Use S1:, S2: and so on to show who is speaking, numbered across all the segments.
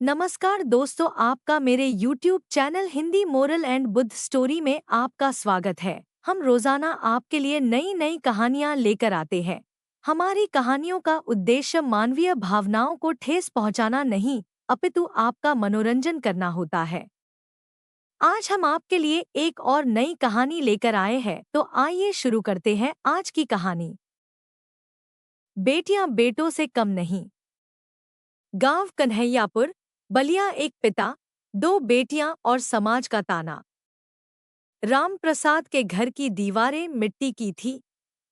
S1: नमस्कार दोस्तों, आपका मेरे YouTube channel Hindi moral and Buddha story में आपका स्वागत है। हम रोजाना आपके लिए नई नई कहानियां लेकर आते हैं। हमारी कहानियों का उद्देश्य मानवीय भावनाओं को ठेस पहुंचाना नहीं, अपितु आपका मनोरंजन करना होता है। आज हम आपके लिए एक और नई कहानी लेकर आए हैं, तो आइए शुरू करते हैं आज की कहानी। बेटियां बेटों से कम नहीं। गांव कन्हैयापुर, बलिया। एक पिता, दो बेटियां और समाज का ताना। राम प्रसाद के घर की दीवारें मिट्टी की थी,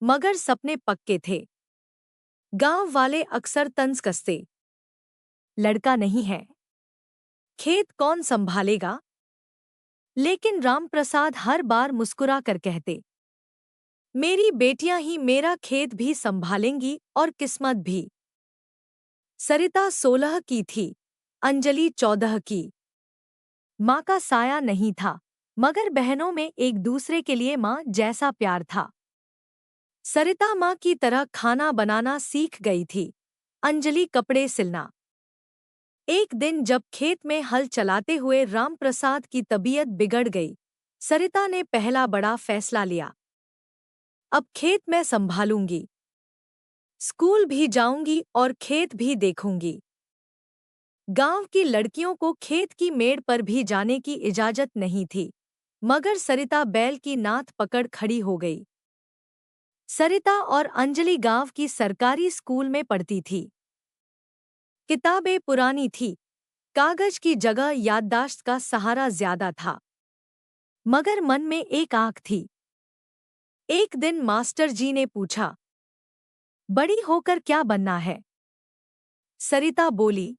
S1: मगर सपने पक्के थे। गांव वाले अक्सर तंज कसते, लड़का नहीं है, खेत कौन संभालेगा। लेकिन राम प्रसाद हर बार मुस्कुरा कर कहते, मेरी बेटियां ही मेरा खेत भी संभालेंगी और किस्मत भी। सरिता 16 की थी, अंजलि 14 की। माँ का साया नहीं था, मगर बहनों में एक दूसरे के लिए माँ जैसा प्यार था। सरिता माँ की तरह खाना बनाना सीख गई थी, अंजलि कपड़े सिलना। एक दिन जब खेत में हल चलाते हुए रामप्रसाद की तबीयत बिगड़ गई, सरिता ने पहला बड़ा फैसला लिया। अब खेत मैं संभालूंगी, स्कूल भी जाऊंगी और खेत भी देखूंगी। गांव की लड़कियों को खेत की मेड़ पर भी जाने की इजाजत नहीं थी, मगर सरिता बैल की नाथ पकड़ खड़ी हो गई। सरिता और अंजलि गांव की सरकारी स्कूल में पढ़ती थी। किताबें पुरानी थी, कागज की जगह याददाश्त का सहारा ज्यादा था, मगर मन में एक आग थी। एक दिन मास्टर जी ने पूछा, बड़ी होकर क्या बनना है? सरिता बोली,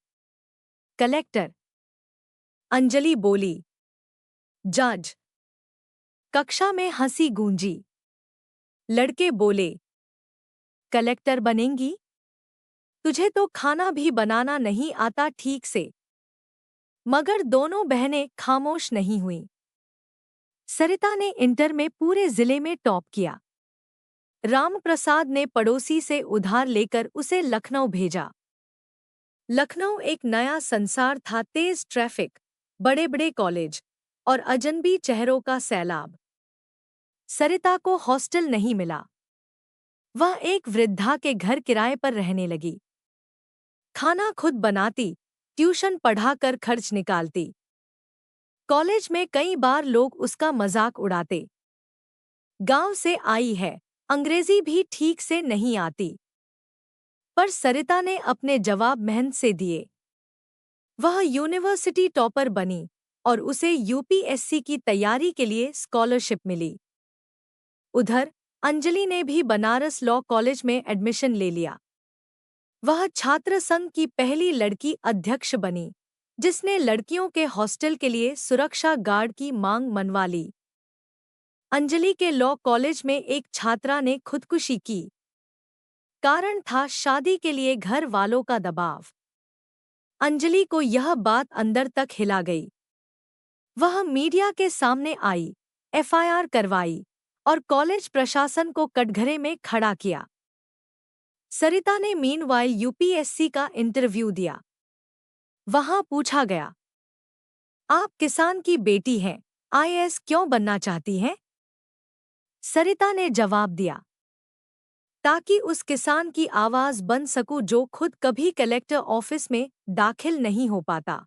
S1: कलेक्टर। अंजलि बोली, जज। कक्षा में हंसी गूंजी। लड़के बोले, कलेक्टर बनेंगी? तुझे तो खाना भी बनाना नहीं आता ठीक से। मगर दोनों बहनें खामोश नहीं हुईं। सरिता ने इंटर में पूरे जिले में टॉप किया। रामप्रसाद ने पड़ोसी से उधार लेकर उसे लखनऊ भेजा। लखनऊ एक नया संसार था, तेज ट्रैफिक, बड़े बड़े कॉलेज और अजनबी चेहरों का सैलाब। सरिता को हॉस्टल नहीं मिला। वह एक वृद्धा के घर किराए पर रहने लगी। खाना खुद बनाती, ट्यूशन पढ़ाकर खर्च निकालती। कॉलेज में कई बार लोग उसका मजाक उड़ाते, गांव से आई है, अंग्रेजी भी ठीक से नहीं आती। पर सरिता ने अपने जवाब मेहनत से दिए। वह यूनिवर्सिटी टॉपर बनी और उसे यूपीएससी की तैयारी के लिए स्कॉलरशिप मिली। उधर अंजलि ने भी बनारस लॉ कॉलेज में एडमिशन ले लिया। वह छात्र संघ की पहली लड़की अध्यक्ष बनी, जिसने लड़कियों के हॉस्टल के लिए सुरक्षा गार्ड की मांग मनवा ली। अंजलि के लॉ कॉलेज में एक छात्रा ने खुदकुशी की। कारण था शादी के लिए घर वालों का दबाव। अंजलि को यह बात अंदर तक हिला गई। वह मीडिया के सामने आई, एफआईआर करवाई और कॉलेज प्रशासन को कटघरे में खड़ा किया। सरिता ने मीनवाइल यूपीएससी का इंटरव्यू दिया। वहां पूछा गया, आप किसान की बेटी हैं, आईएएस क्यों बनना चाहती हैं? सरिता ने जवाब दिया, ताकि उस किसान की आवाज बन सकूं जो खुद कभी कलेक्टर ऑफिस में दाखिल नहीं हो पाता।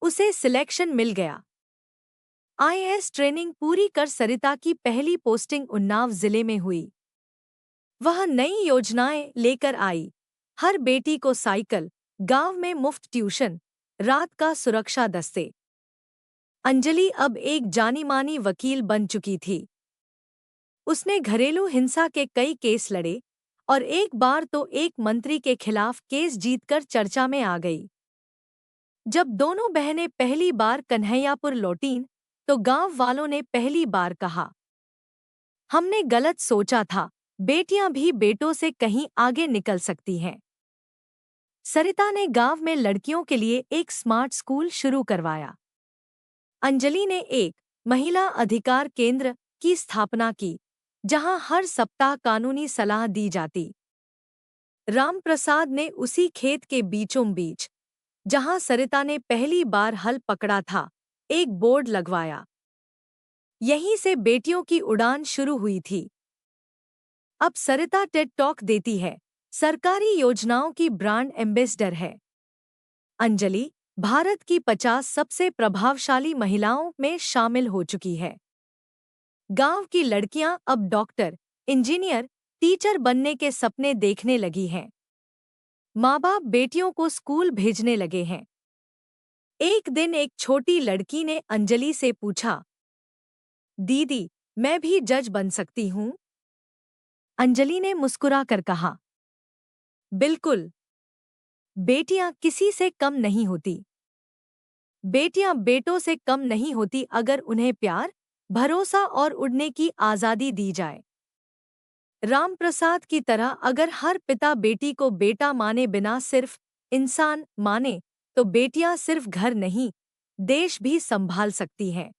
S1: उसे सिलेक्शन मिल गया। आईएएस ट्रेनिंग पूरी कर सरिता की पहली पोस्टिंग उन्नाव जिले में हुई। वह नई योजनाएं लेकर आई, हर बेटी को साइकिल, गांव में मुफ्त ट्यूशन, रात का सुरक्षा दस्ते। अंजलि अब एक जानी-मानी वकील बन चुकी थी। उसने घरेलू हिंसा के कई केस लड़े और एक बार तो एक मंत्री के खिलाफ केस जीतकर चर्चा में आ गई। जब दोनों बहनें पहली बार कन्हैयापुर लौटीं, तो गांव वालों ने पहली बार कहा, हमने गलत सोचा था, बेटियां भी बेटों से कहीं आगे निकल सकती हैं। सरिता ने गांव में लड़कियों के लिए एक स्मार्ट स्कूल शुरू करवाया। अंजलि ने एक महिला अधिकार केंद्र की स्थापना की, जहां हर सप्ताह कानूनी सलाह दी जाती। रामप्रसाद ने उसी खेत के बीचों बीच, जहां सरिता ने पहली बार हल पकड़ा था, एक बोर्ड लगवाया। यहीं से बेटियों की उड़ान शुरू हुई थी। अब सरिता टेड टॉक देती है, सरकारी योजनाओं की ब्रांड एम्बेसडर है। अंजलि भारत की 50 सबसे प्रभावशाली महिलाओं में शामिल हो चुकी है। गांव की लड़कियां अब डॉक्टर, इंजीनियर, टीचर बनने के सपने देखने लगी हैं। माँ-बाप बेटियों को स्कूल भेजने लगे हैं। एक दिन एक छोटी लड़की ने अंजलि से पूछा, दीदी, मैं भी जज बन सकती हूँ? अंजलि ने मुस्कुराकर कहा, बिल्कुल। बेटियां किसी से कम नहीं होती। बेटियां बेटों से कम नहीं होती अगर उन्हें प्यार, भरोसा और उड़ने की आज़ादी दी जाए। रामप्रसाद की तरह अगर हर पिता बेटी को बेटा माने बिना सिर्फ इंसान माने, तो बेटियां सिर्फ घर नहीं, देश भी संभाल सकती हैं।